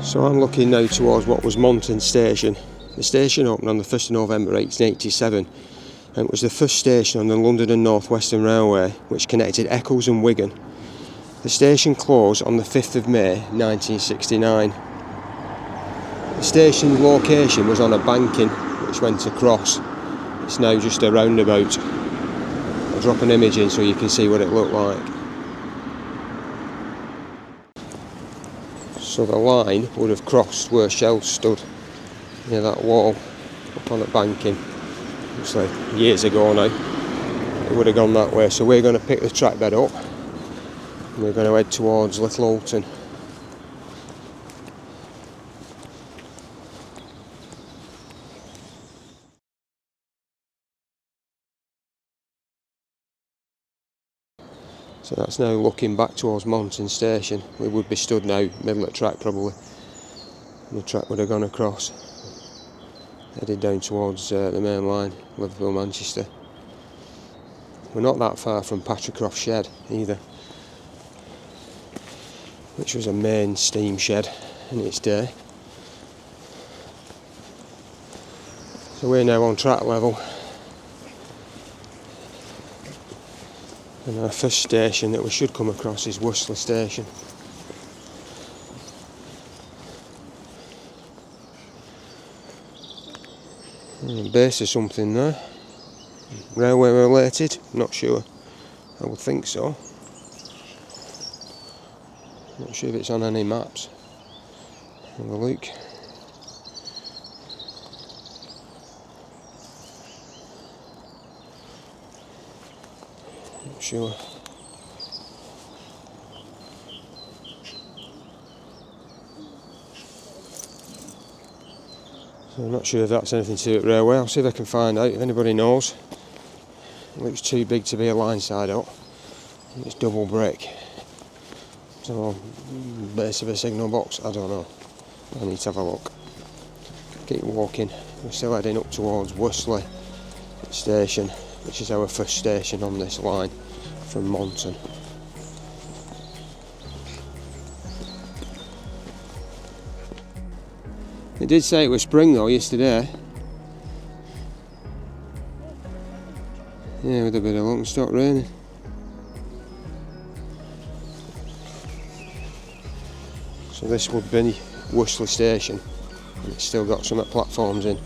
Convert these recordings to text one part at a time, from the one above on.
So I'm looking now towards what was Monton Station. The station opened on the 1st of November 1887 and it was the first station on the London and North Western Railway which connected Eccles and Wigan. The station closed on the 5th of May 1969. The station location was on a banking which went across. It's now just a roundabout. I'll drop an image in so you can see what it looked like. So the line would have crossed where Shell stood near that wall up on the banking. Obviously years ago now. It would have gone that way. So we're going to pick the track bed up and we're going to head towards Little Hulton. So that's now looking back towards Monton Station. We would be stood now, middle of the track probably. And the track would have gone across, headed down towards the main line, Liverpool, Manchester. We're not that far from Patricroft Shed either, which was a main steam shed in its day. So we're now on track level. And our first station that we should come across is Worsley Station. Base of something there. Railway related? Not sure. I would think so. Not sure if it's on any maps. Have a look. Not sure. So I'm not sure if that's anything to do with railway. I'll see if I can find out if anybody knows. It looks too big to be a line side up. It's double brick. So base of a signal box, I don't know. I need to have a look. Keep walking. We're still heading up towards Worsley Station, which is our first station on this line from Monton. It did say it was spring though yesterday. Yeah, with a bit of luck it stopped raining. So this would be Worsley Station, and it's still got some platforms in.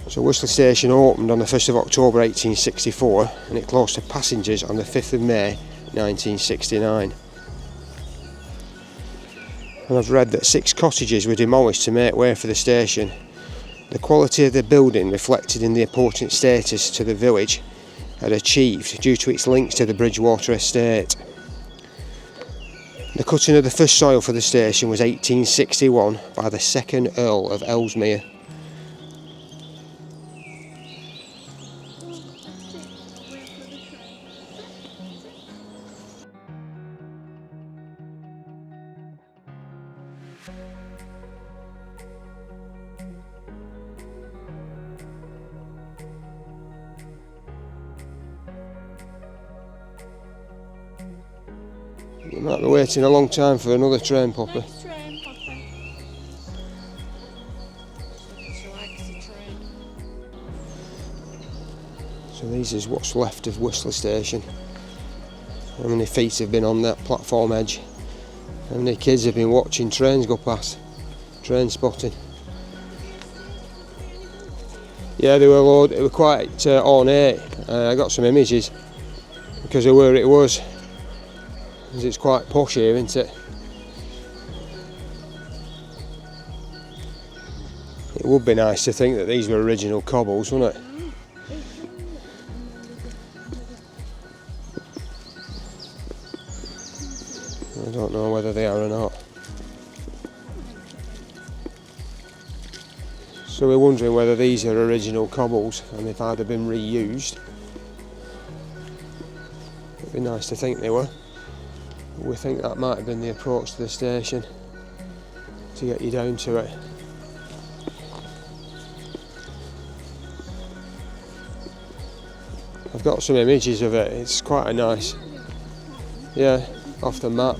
So Worsley Station opened on the 1st of October 1864 and it closed to passengers on the 5th of May 1969. And I've read that 6 cottages were demolished to make way for the station. The quality of the building reflected in the important status to the village had achieved due to its links to the Bridgewater estate. The cutting of the first soil for the station was 1861 by the 2nd Earl of Ellesmere. You might be waiting a long time for another train, Poppy. Next train, Poppy. She likes the train. So this is what's left of Worsley Station. How many feet have been on that platform edge? How many kids have been watching trains go past? Train spotting. Yeah, they were quite ornate. I got some images because of where it was. Because it's quite posh here, isn't it? It would be nice to think that these were original cobbles, wouldn't it? I don't know whether they are or not. So we're wondering whether these are original cobbles and if they'd have been reused. It'd be nice to think they were. We think that might have been the approach to the station to get you down to it. I've got some images of it, it's quite a nice, yeah, off the map.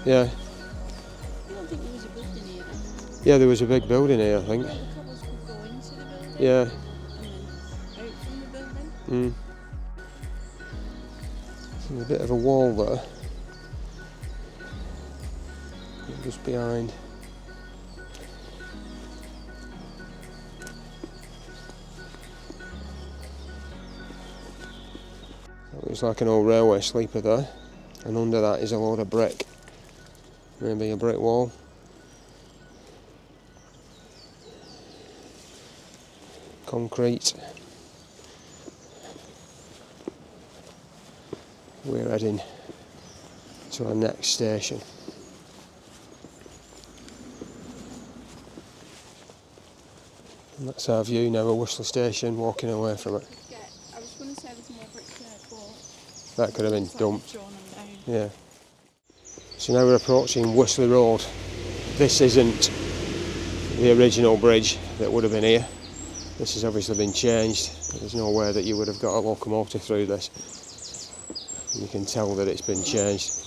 Yeah. I don't think there was a building here then. Yeah, there was a big building here, I think. Well, the cobbles could go into the building. Yeah. And then out from the building. Mm. There's a bit of a wall there. Just behind. It looks like an old railway sleeper there. And under that is a load of brick. Maybe a brick wall. Concrete. We're heading to our next station. And that's our view now of Worsley Station, walking away from it. Yeah, I was going to say there's more bricks there, but That could have been it's like dumped. they've thrown them down. Yeah. So now we're approaching Worsley Road. This isn't the original bridge that would have been here. This has obviously been changed. There's no way that you would have got a locomotive through this. You can tell that it's been changed.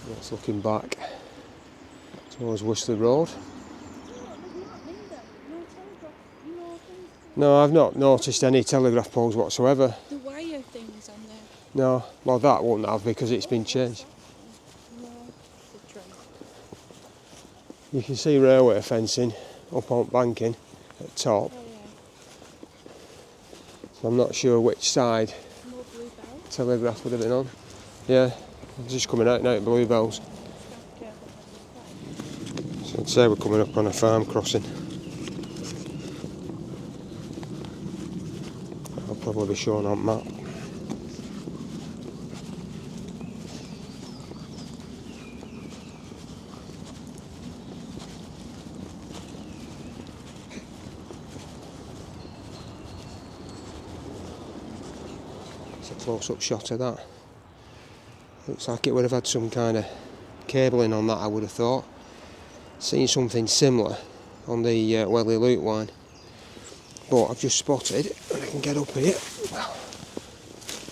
That's looking back towards Worsley Road. No, I've not noticed any telegraph poles whatsoever. The wire things on there. No, well that won't have because it's been changed. No, the train. You can see railway fencing up on banking at top. Oh yeah. So I'm not sure which side More bluebells. telegraph would have been on. Yeah, just coming out now at Bluebells. So I'd say we're coming up on a farm crossing. I'll probably be shown on map. It's a close-up shot of that. Looks like it would have had some kind of cabling on that, I would have thought. Seen something similar on the Welly Loop line. But I've just spotted, and I can get up here.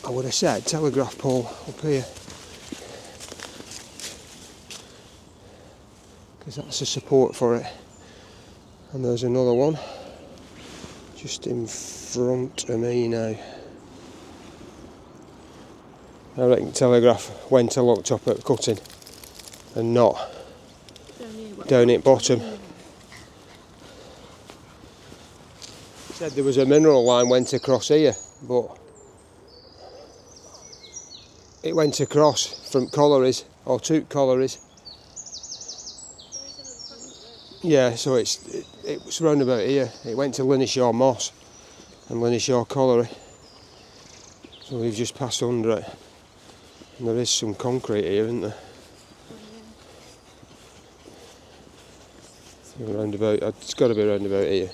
I would have said telegraph pole up here. Because that's the support for it. And there's another one just in front of me now. I reckon telegraph went and looked up at cutting and not down at bottom. Said there was a mineral line went across here, but it went across from collieries or two collieries. Yeah, so it was round about here. It went to Linishaw Moss and Linishaw Colliery. So we've just passed under it. And there is some concrete here, isn't there? So round about, it's got to be round about here.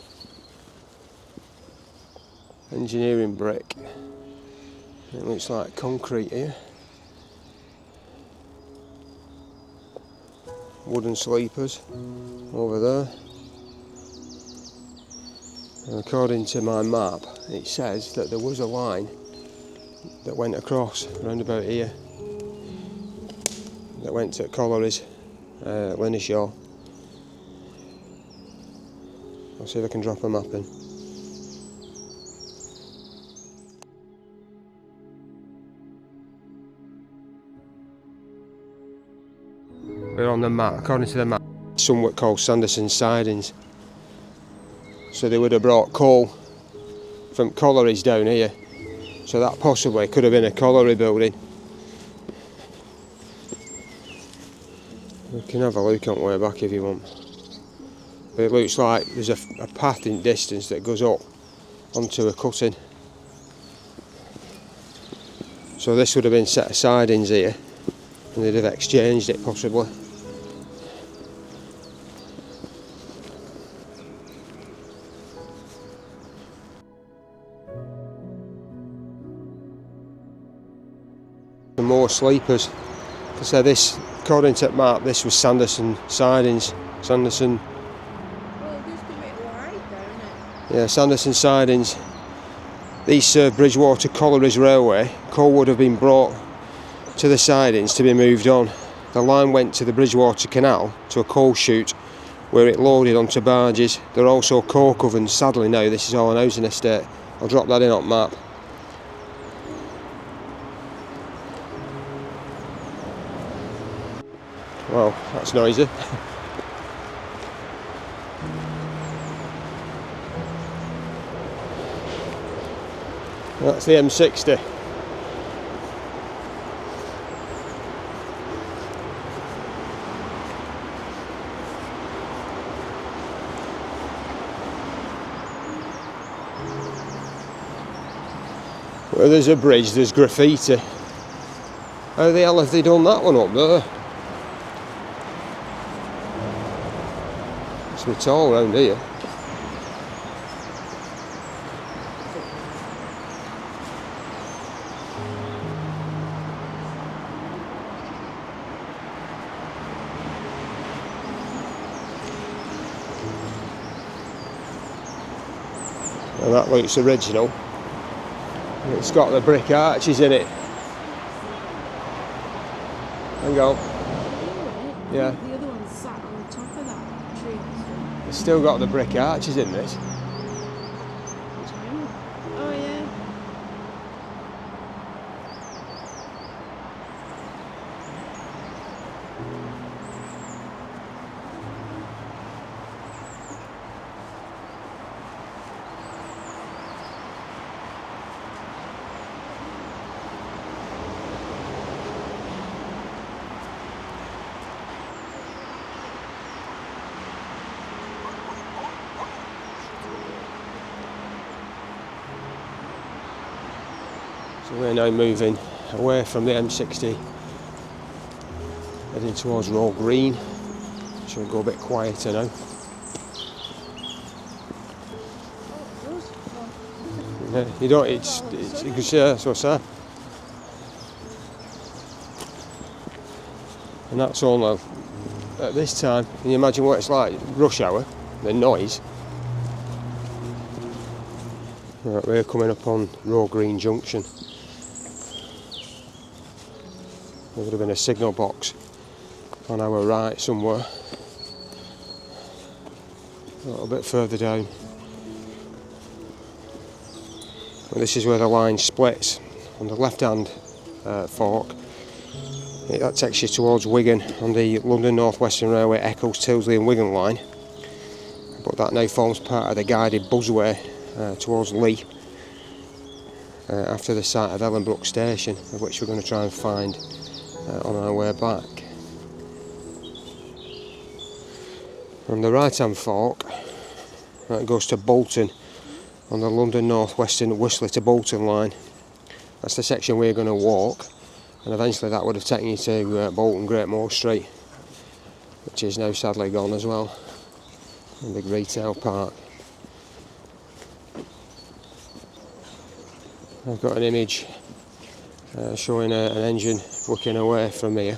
Engineering brick. It looks like concrete here. Wooden sleepers over there. And according to my map, it says that there was a line that went across round about here. That went to collieries, Linishaw. I'll see if I can drop a map in. We're on the map, according to the map, somewhat called Sanderson sidings. So they would have brought coal from collieries down here. So that possibly could have been a colliery building. We can have a look on the way back if you want. But it looks like there's a path in distance that goes up onto a cutting. So this would have been set of sidings here, and they'd have exchanged it possibly. Some more sleepers. So this according to the map, this was Sanderson sidings. Sanderson. Well, just a bit wide there, isn't it? Yeah, Sanderson sidings. These serve Bridgewater Collieries Railway. Coal would have been brought to the sidings to be moved on. The line went to the Bridgewater Canal to a coal chute where it loaded onto barges. There are also coke ovens. Sadly now this is all an housing estate. I'll drop that in on map. Well, that's noisy. That's the M60. Where there's a bridge, there's graffiti. How the hell have they done that one up there? It's a bit tall around here. And that looks original. It's got the brick arches in it. Hang on. Yeah. The other one's sat on top of that tree. It's still got the brick arches in this. Oh yeah. So we're now moving away from the M60, heading towards Roe Green. Should go a bit quieter now. Yeah, you don't. It's you can see that's what's that. And that's all now. At this time, can you imagine what it's like? Rush hour, the noise. Right, we're coming up on Roe Green Junction. There would have been a signal box on our right somewhere. A little bit further down. Well, this is where the line splits. On the left hand fork, that takes you towards Wigan on the London North Western Railway Eccles, Tyldesley and Wigan line. But that now forms part of the guided busway towards Leigh, after the site of Ellenbrook station, of which we're going to try and find on our way back. From the right hand fork, that goes to Bolton on the London North Western Worsley to Bolton line. That's the section we're going to walk, and eventually that would have taken you to Bolton Great Moor Street, which is now sadly gone as well, a big retail park. I've got an image showing an engine working away from here.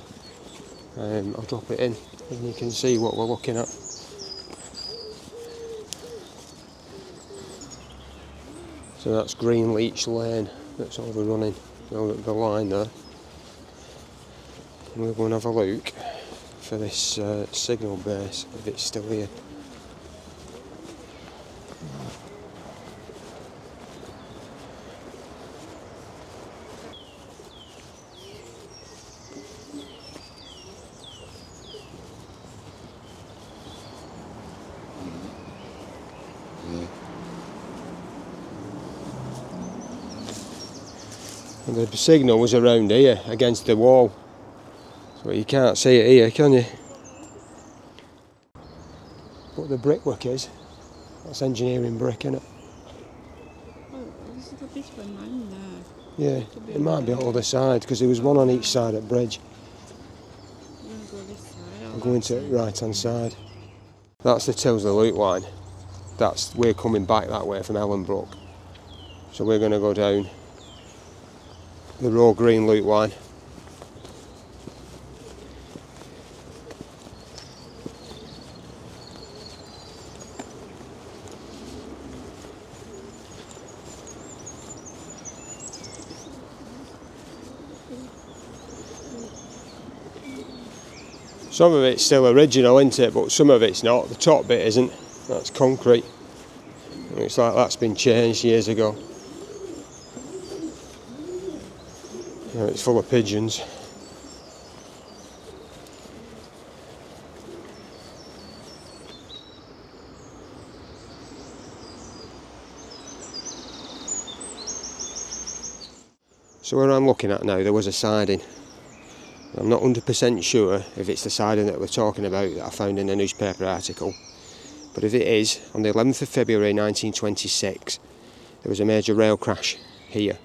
I'll drop it in and you can see what we're looking at. So that's Greenleach Lane that's overrunning the line there. And we'll go and have a look for this signal base, if it's still here. And the signal was around here against the wall, so you can't see it here, can you? But the brickwork is, that's engineering brick, isn't it? Oh, there's a bit of a man there. Yeah, it might be on the other side because there was one on each side at bridge. I'm going to go this side. I'm going to the right hand side. That's the Tyldeseley loop line. We're coming back that way from Ellenbrook, so we're going to go down the Roe Green loop line. Some of it's still original, isn't it? But some of it's not. The top bit isn't. That's concrete. It looks like that's been changed years ago. Now it's full of pigeons. So where I'm looking at now, there was a siding. I'm not 100% sure if it's the siding that we're talking about that I found in a newspaper article. But if it is, on the 11th of February 1926, there was a major rail crash here.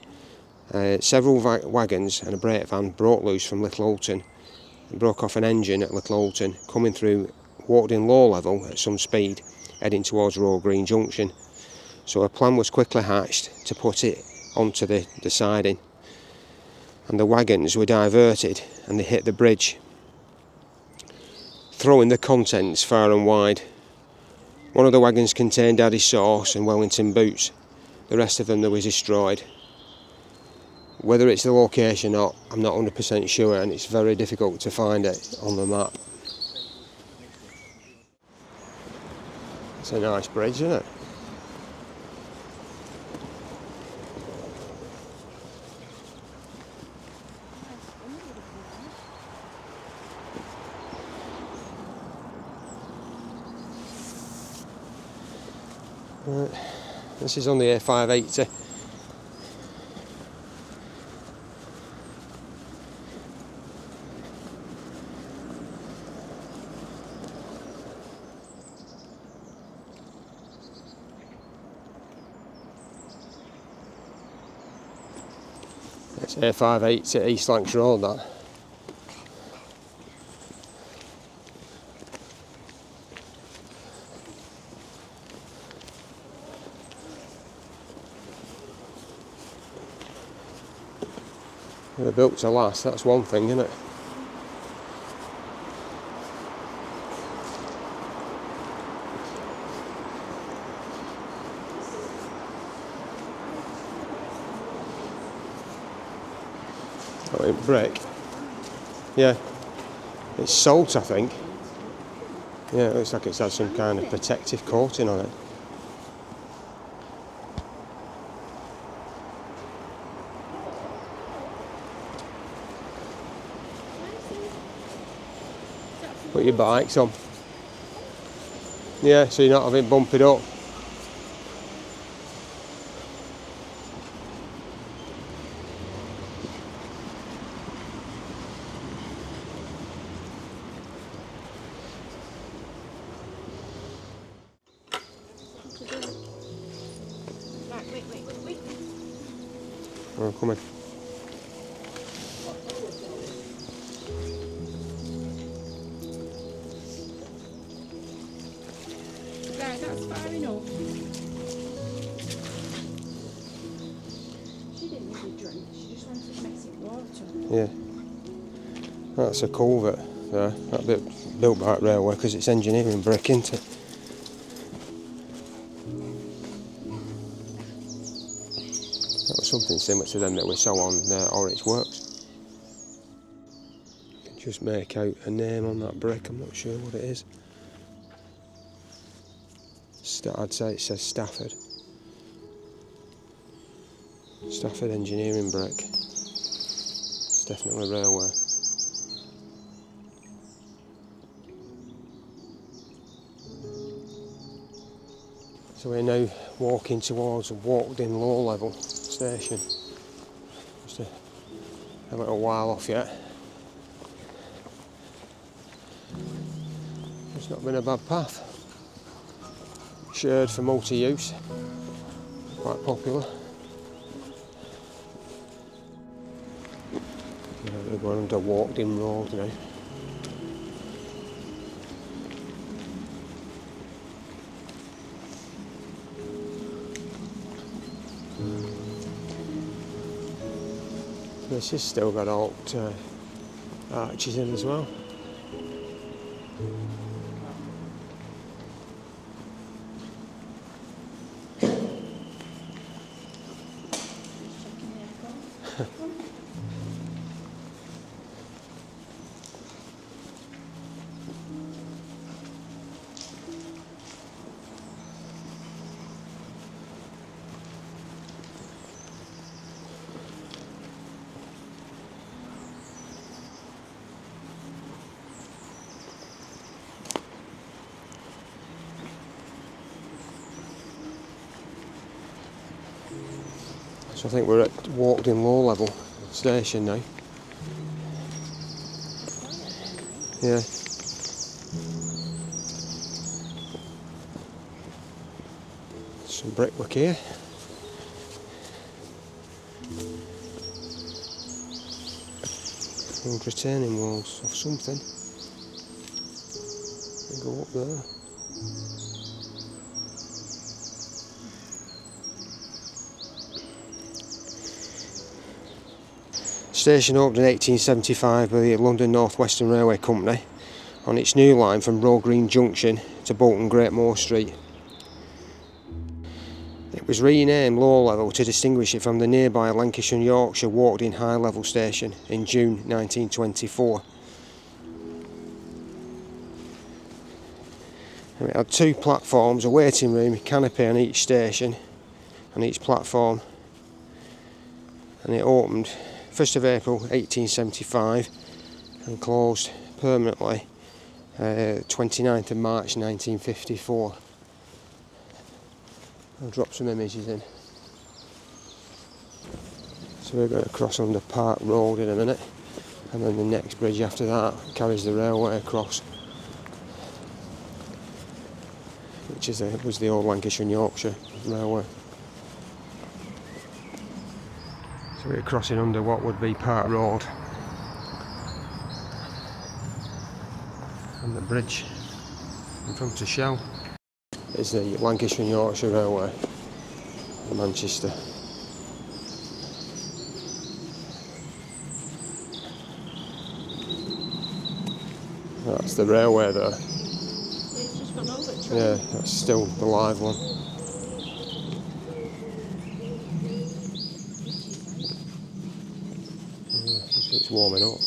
Several wagons and a brake van broke loose from Little Hulton and broke off an engine at Little Hulton, coming through Walkden Low Level at some speed, heading towards Roe Green Junction. So a plan was quickly hatched to put it onto the siding. And the wagons were diverted and they hit the bridge, throwing the contents far and wide. One of the wagons contained Daddy's sauce and Wellington boots. The rest of them was destroyed. Whether it's the location or not, I'm not 100% sure, and it's very difficult to find it on the map. It's a nice bridge, isn't it? Right. This is on the A580. It's A580 East Lancs Road, that. They're built to last, that's one thing, isn't it? Oh, in brick. Yeah. It's salt, I think. Yeah, it looks like it's had some kind of protective coating on it. Put your bikes on. Yeah, so you're not having bump it up. Wait. Oh, come in. Right, that's far enough. She didn't really drink, she just wanted messy water. Yeah. That's a culvert there. That bit built by railway because it's engineering brick, isn't it? That was something similar to them that we saw on Orwich Works. You can just make out a name on that brick, I'm not sure what it is. I'd say it says Stafford. Stafford engineering brick. It's definitely railway. So we're now walking towards Walkden Low Level station. Just a little while off yet. It's not been a bad path. Shared for multi-use. Quite popular. We're going under Walkden Road now. This has still got alt arches in as well. So I think we're at Walkden Low Level station now. Yeah. Some brickwork here. Old retaining walls of something. And go up there. Station opened in 1875 by the London North Western Railway Company on its new line from Roe Green Junction to Bolton Great Moor Street. It was renamed Low Level to distinguish it from the nearby Lancashire and Yorkshire Walkden High Level station in June 1924. And it had 2 platforms, a waiting room, a canopy on each station, on each platform, and it opened 1st of April 1875 and closed permanently 29th of March 1954. I'll drop some images in. So we're going to cross under Park Road in a minute, and then the next bridge after that carries the railway across, which was the old Lancashire and Yorkshire Railway. So we're crossing under what would be Park Road, and the bridge in front of Shell is the Lancashire and Yorkshire Railway in Manchester. That's the railway there. It's just gone over the Yeah, that's still the live one. It's warming up.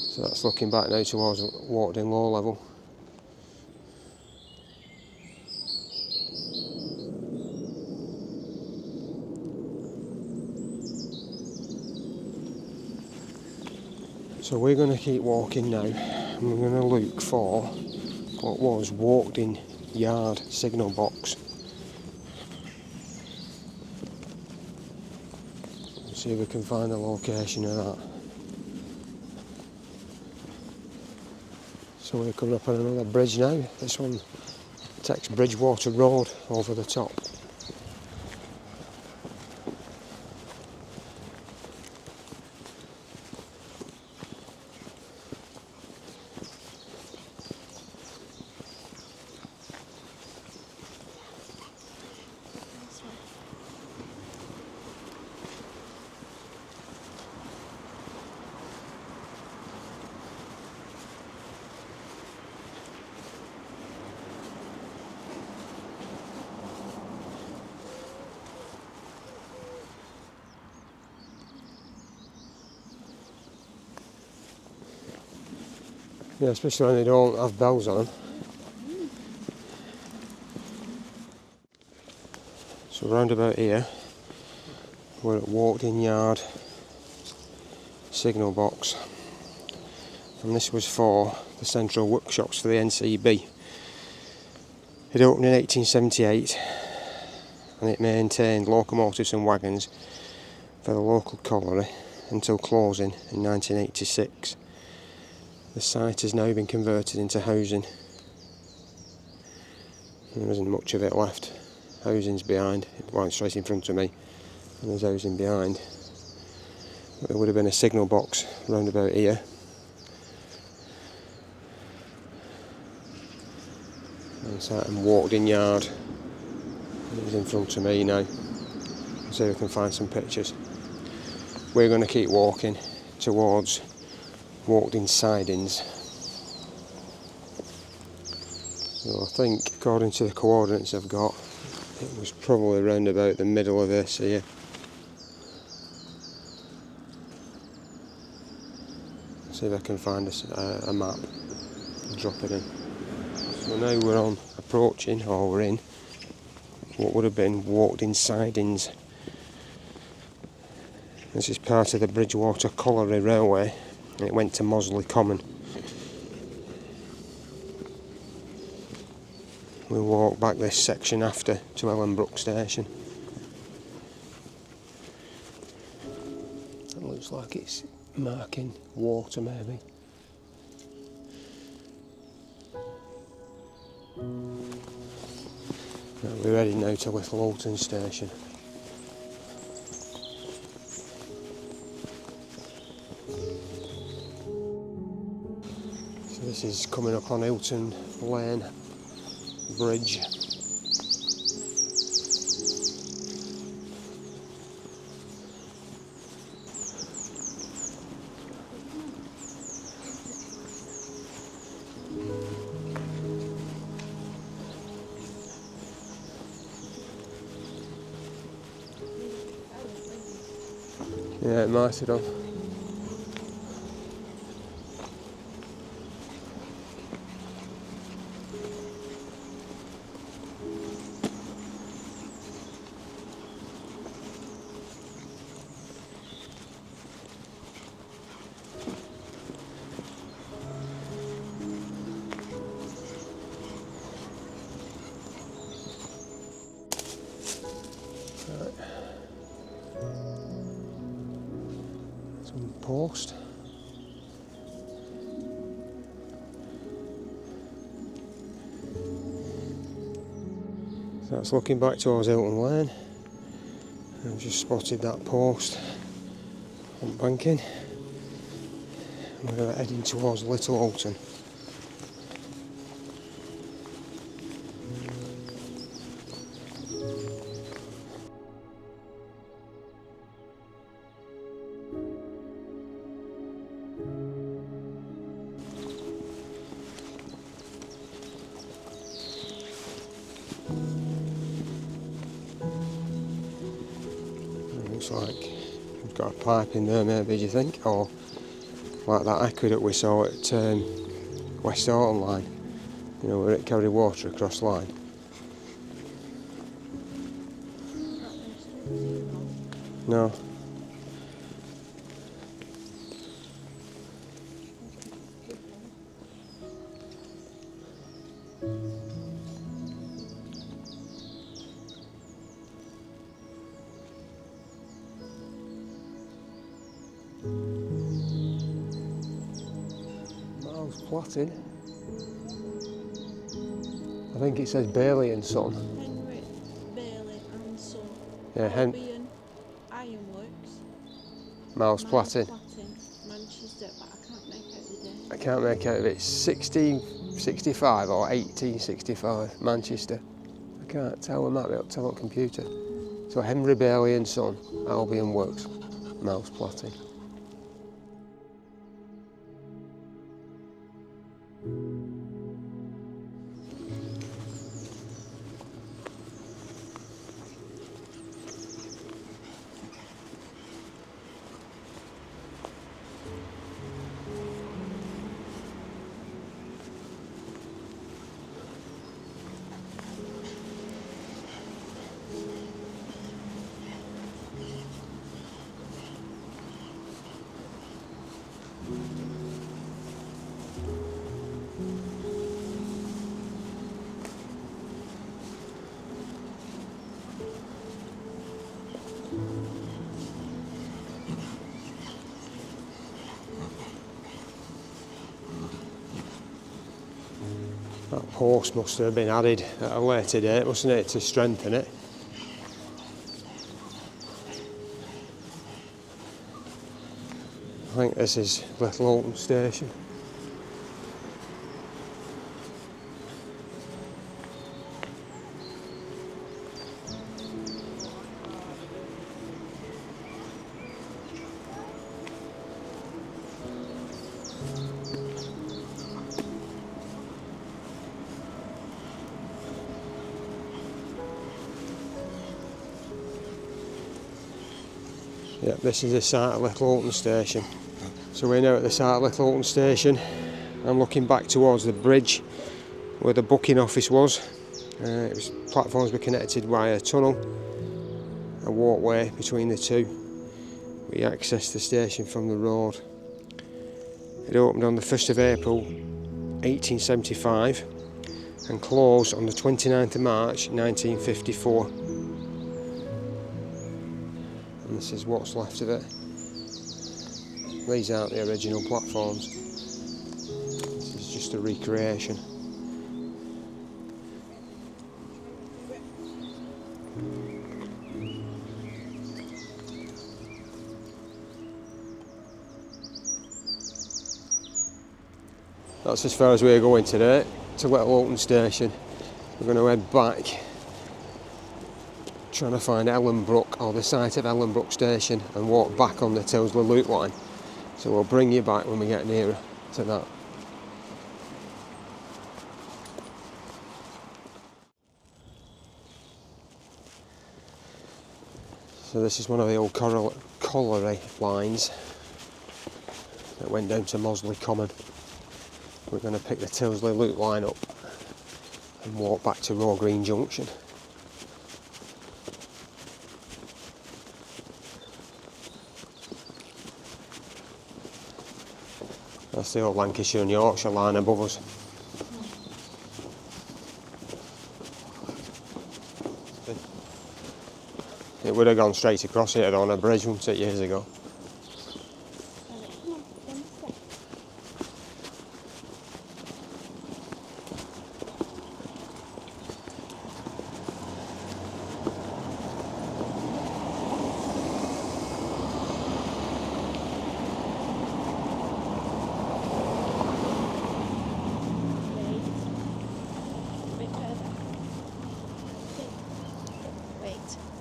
So that's looking back now towards Walkden Low Level. So we're going to keep walking now, and we're going to look for what was Walkden Yard signal box. Let's see if we can find the location of that. So we're coming up on another bridge now. This one takes Bridgewater Road over the top. Yeah, especially when they don't have bells on them. So round about here, we're at Walkden Yard signal box, and this was for the central workshops for the NCB. It opened in 1878, and it maintained locomotives and wagons for the local colliery until closing in 1986. The site has now been converted into housing. There isn't much of it left. Housing's behind, well, it's straight in front of me, and there's housing behind. But there would have been a signal box round about here. And it's out in Walkden Yard. And it's in front of me now. So we can find some pictures. We're going to keep walking towards Walkden sidings. So I think, according to the coordinates I've got, it was probably around about the middle of this here. See if I can find a map and drop it in. So now we're on approaching, or we're in, what would have been Walkden sidings. This is part of the Bridgewater Colliery Railway, and it went to Worsley Common. We'll walk back this section after to Ellenbrook station. It looks like it's marking water maybe. Right, we're ready now to Little Hulton station. So this is coming up on Hulton Lane Bridge. Yeah, it might have done. Some post. So that's looking back towards Hulton Lane. I've just spotted that post on banking. We're heading towards Little Hulton. Looks like we've got a pipe in there maybe, do you think? Or like that aqueduct we saw at West Horton line, you know, where it carried water across the line. No. Platting. I think it says Bailey and Son. Henry, Bailey and Son. Yeah, Ironworks. Miles Platting. Manchester, but I can't make out the day. I can't make out if it's 1665 or 1865, Manchester. I can't tell, we might be able to tell on computer. So Henry Bailey and Son, Albion Works, Miles Platting. That post must have been added at a later date, mustn't it, to strengthen it? I think this is Little Hulton station. Yep, this is the site of Little Hulton station. So we're now at the site of Little Hulton station. I'm looking back towards the bridge where the booking office was. Platforms were connected via a tunnel, a walkway between the two. We accessed the station from the road. It opened on the 1st of April 1875 and closed on the 29th of March 1954. And this is what's left of it. These aren't the original platforms. This is just a recreation. That's as far as we're going today, to Little Hulton station. We're going to head back, trying to find Ellenbrook, or the site of Ellenbrook station, and walk back on the Tyldeseley loop line. So we'll bring you back when we get nearer to that. So this is one of the old colliery lines that went down to Worsley Common. We're going to pick the Tyldeseley loop line up and walk back to Roe Green Junction. That's the old Lancashire and Yorkshire line above us. It would have gone straight across here on a bridge, wouldn't it, years ago?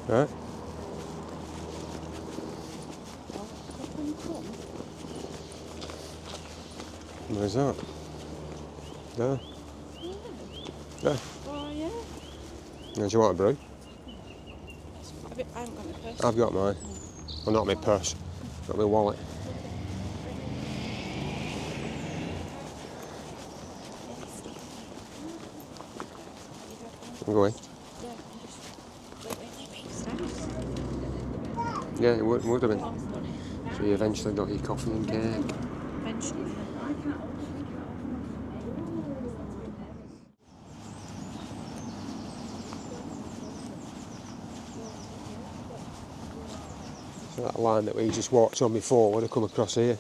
Right. Where's that? There. There. Oh, yeah. Do you want a brew? I haven't got my purse. I've got mine. Well, not my purse. Got my wallet. I'm going. Yeah, it would have been. So you eventually got your coffee and cake. Eventually. So that line that we just walked on before would have come across here.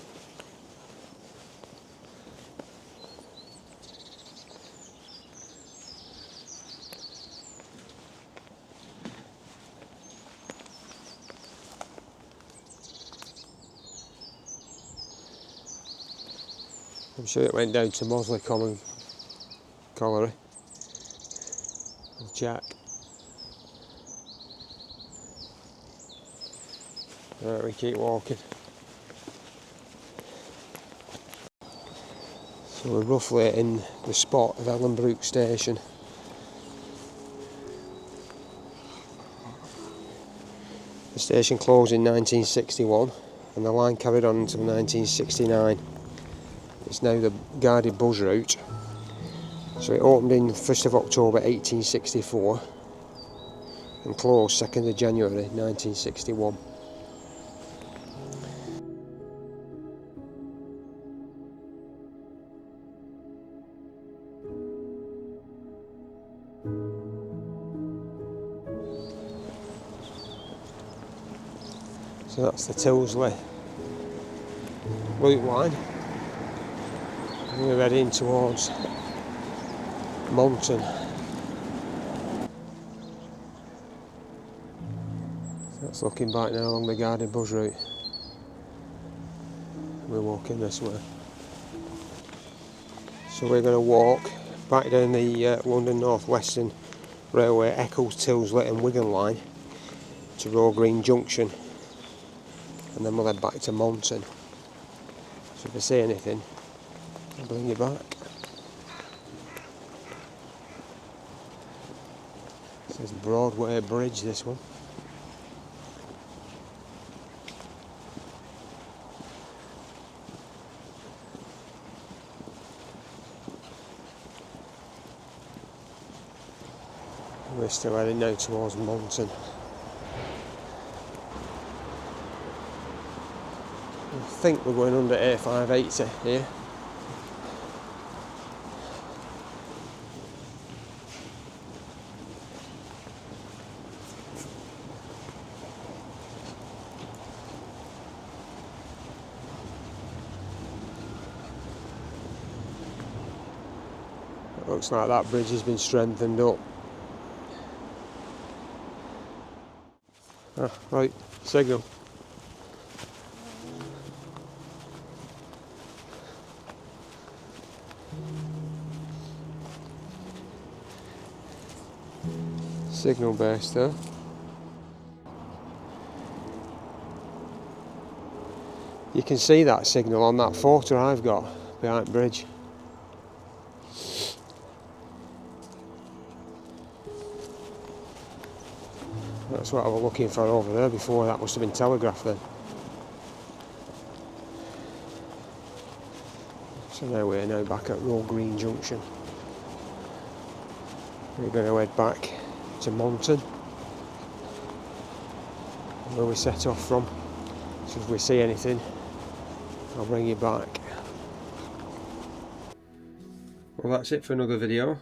I'm sure it went down to Worsley Common Colliery. With Jack. Right, we keep walking. So we're roughly in the spot of Ellenbrook station. The station closed in 1961 and the line carried on until 1969. It's now the guarded bus route. So it opened in 1st of October 1864 and closed 2nd of January 1961. So that's the Tyldeseley loop line. And we're heading towards Monton. So that's looking back now along the guarded bus route. We're walking this way. So we're going to walk back down the London North Western Railway Eccles, Tyldeseley and Wigan line to Roe Green Junction, and then we'll head back to Monton. So if I see anything, I'll bring you back. It says Broadway Bridge, this one. We're still heading now towards Monton. I think we're going under A580 here. It looks like that bridge has been strengthened up. Ah, right, signal. Signal base there. You can see that signal on that photo I've got behind the bridge. That's what I was looking for over there before. That must have been telegraph then. So now we're now back at Roe Green Junction. We're going to head back to Monton, where we set off from. So if we see anything, I'll bring you back. Well, that's it for another video.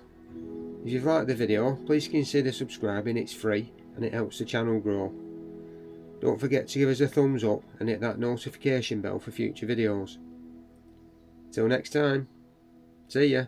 If you've liked the video, please consider subscribing. It's free and it helps the channel grow. Don't forget to give us a thumbs up and hit that notification bell for future videos. Till next time, see ya.